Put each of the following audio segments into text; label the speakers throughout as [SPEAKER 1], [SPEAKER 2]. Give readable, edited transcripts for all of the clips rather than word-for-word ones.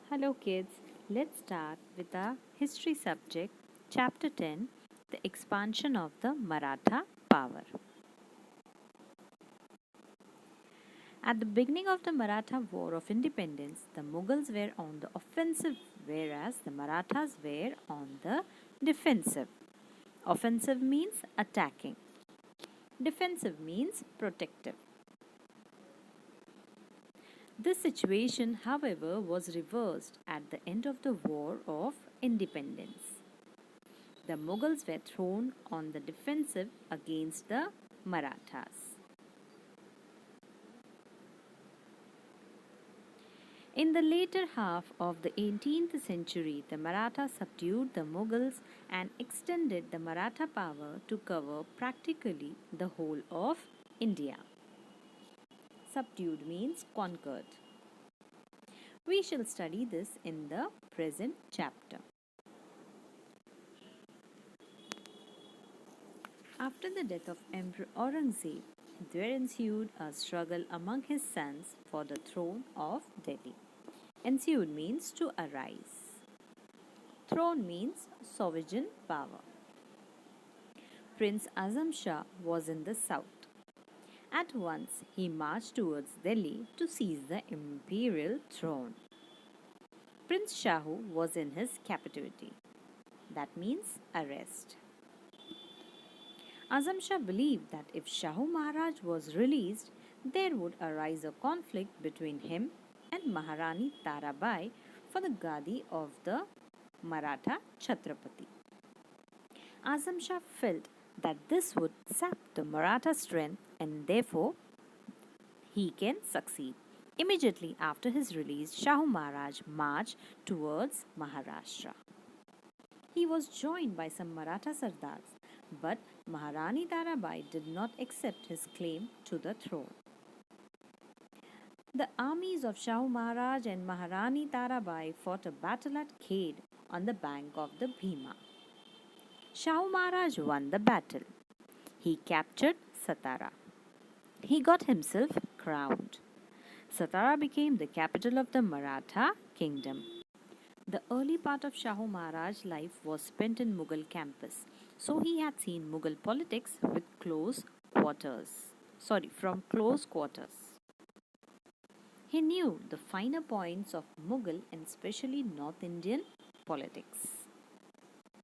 [SPEAKER 1] Hello kids, let's start with our history subject, chapter 10, the expansion of the Maratha power. At the beginning of the Maratha War of Independence, the Mughals were on the offensive whereas the Marathas were on the defensive. Offensive means attacking. Defensive means protective. This situation, however, was reversed at the end of the War of Independence. The Mughals were thrown on the defensive against the Marathas. In the later half of the 18th century, the Marathas subdued the Mughals and extended the Maratha power to cover practically the whole of India. Subdued means conquered. We shall study this in the present chapter. After the death of Emperor Aurangzeb, there ensued a struggle among his sons for the throne of Delhi. Ensued means to arise. Throne means sovereign power. Prince Azam Shah was in the south. At once, he marched towards Delhi to seize the imperial throne. Prince Shahu was in his captivity. That means arrest. Azam Shah believed that if Shahu Maharaj was released, there would arise a conflict between him and Maharani Tarabai for the Gadi of the Maratha Chhatrapati. Azam Shah felt that this would sap the Maratha strength and therefore he can succeed. Immediately after his release, Shahu Maharaj marched towards Maharashtra. He was joined by some Maratha Sardars, but Maharani Tarabai did not accept his claim to the throne. The armies of Shahu Maharaj and Maharani Tarabai fought a battle at Khed on the bank of the Bhima. Shahu Maharaj won the battle. He captured Satara. He got himself crowned. Satara became the capital of the Maratha kingdom. The early part of Shahu Maharaj's life was spent in Mughal campus, so he had seen Mughal politics with from close quarters. He knew the finer points of Mughal and especially North Indian politics.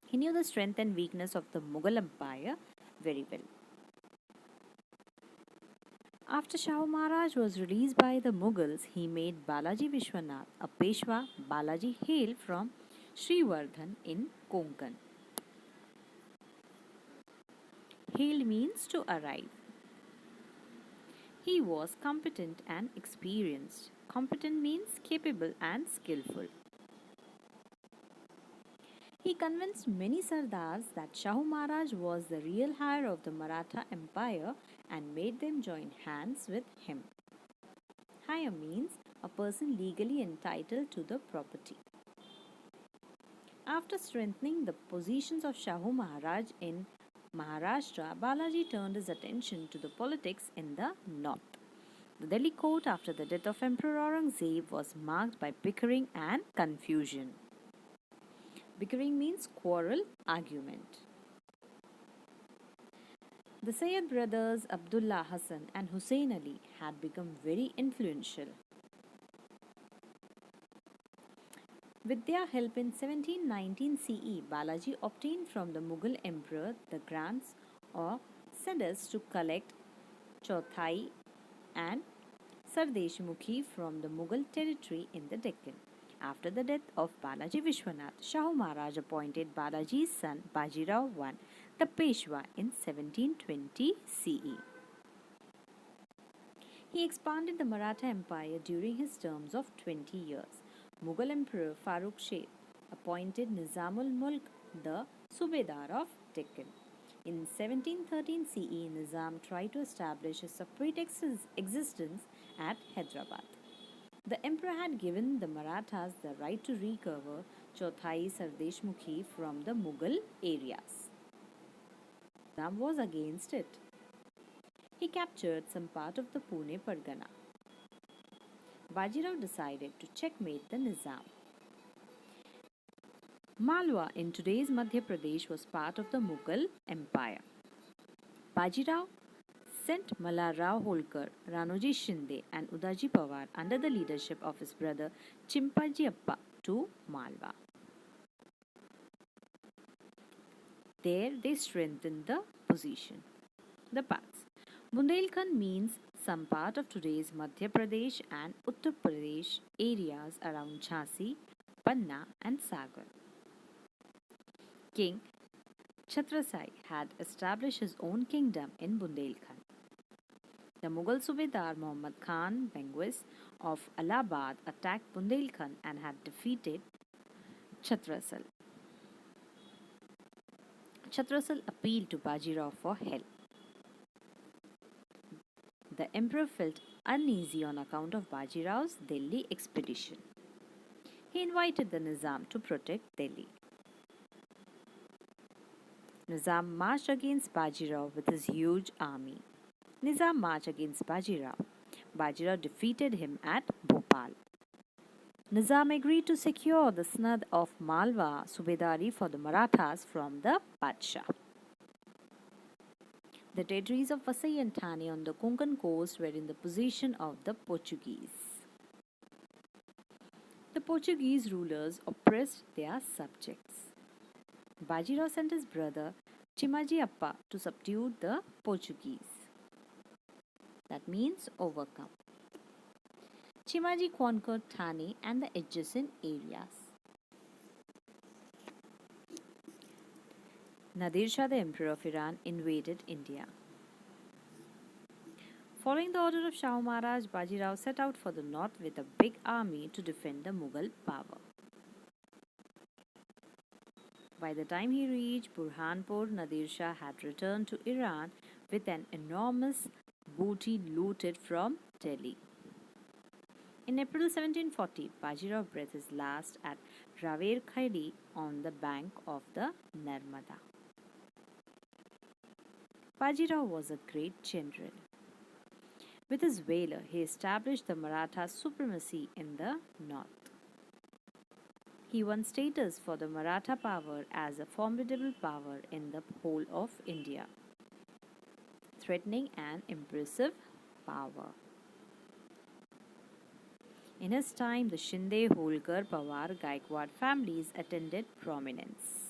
[SPEAKER 1] He knew the strength and weakness of the Mughal Empire very well. After Shahu Maharaj was released by the Mughals, he made Balaji Vishwanath a Peshwa. Balaji hailed from Srivardhan in Konkan. Hail means to arrive. He was competent and experienced. Competent means capable and skillful. He convinced many Sardars that Shahu Maharaj was the real heir of the Maratha Empire and made them join hands with him. Heir means a person legally entitled to the property. After strengthening the positions of Shahu Maharaj in Maharashtra, Balaji turned his attention to the politics in the north. The Delhi court after the death of Emperor Aurangzeb was marked by bickering and confusion. Bickering means quarrel, argument. The Sayyid brothers Abdullah Hassan and Hussain Ali had become very influential. With their help in 1719 CE, Balaji obtained from the Mughal emperor the grants or cedars to collect Chauthai and Sardeshmukhi from the Mughal territory in the Deccan. After the death of Balaji Vishwanath, Shahu Maharaj appointed Balaji's son Bajirao I the Peshwa in 1720 CE. He expanded the Maratha Empire during his terms of 20 years. Mughal Emperor Farooq Sheikh appointed Nizamul Mulk the Subedar of Deccan. In 1713 CE, Nizam tried to establish a separate existence at Hyderabad. The emperor had given the Marathas the right to recover Chauthai Sardeshmukhi from the Mughal areas. Nizam was against it. He captured some part of the Pune Pargana. Bajirao decided to checkmate the Nizam. Malwa in today's Madhya Pradesh was part of the Mughal Empire. Bajirao sent Malarao Holkar, Ranoji Shinde, and Udaji Pawar under the leadership of his brother Chimpaji Appa to Malwa. There they strengthened the position. The parts. Bundelkhand means some part of today's Madhya Pradesh and Uttar Pradesh areas around Jhansi, Panna, and Sagar. King Chhatrasai had established his own kingdom in Bundelkhand. The Mughal Subedar Muhammad Khan Benguis of Allahabad attacked Bundelkhand and had defeated Chhatrasal. Chhatrasal appealed to Bajirao for help. The emperor felt uneasy on account of Bajirao's Delhi expedition. He invited the Nizam to protect Delhi. Nizam marched against Bajirao with his huge army. Nizam marched against Bajirao. Bajirao defeated him at Bhopal. Nizam agreed to secure the Snad of Malwa Subedari for the Marathas from the Badshah. The territories of Vasai and Thane on the Konkan coast were in the possession of the Portuguese. The Portuguese rulers oppressed their subjects. Bajirao sent his brother Chimaji Appa to subdue the Portuguese. That means overcome. Chimaji conquered Thane and the adjacent areas. Nadir Shah, the Emperor of Iran, invaded India. Following the order of Shahu Maharaj, Bajirao set out for the north with a big army to defend the Mughal power. By the time he reached Burhanpur, Nadir Shah had returned to Iran with an enormous booty looted from Delhi. In April 1740, Bajirao breathed his last at Raver-Khadi on the bank of the Narmada. Bajirao was a great general. With his valor, he established the Maratha supremacy in the north. He won status for the Maratha power as a formidable power in the whole of India, threatening an impressive power. In his time, the Shinde, Holkar, Pawar, Gaikwad families attained prominence.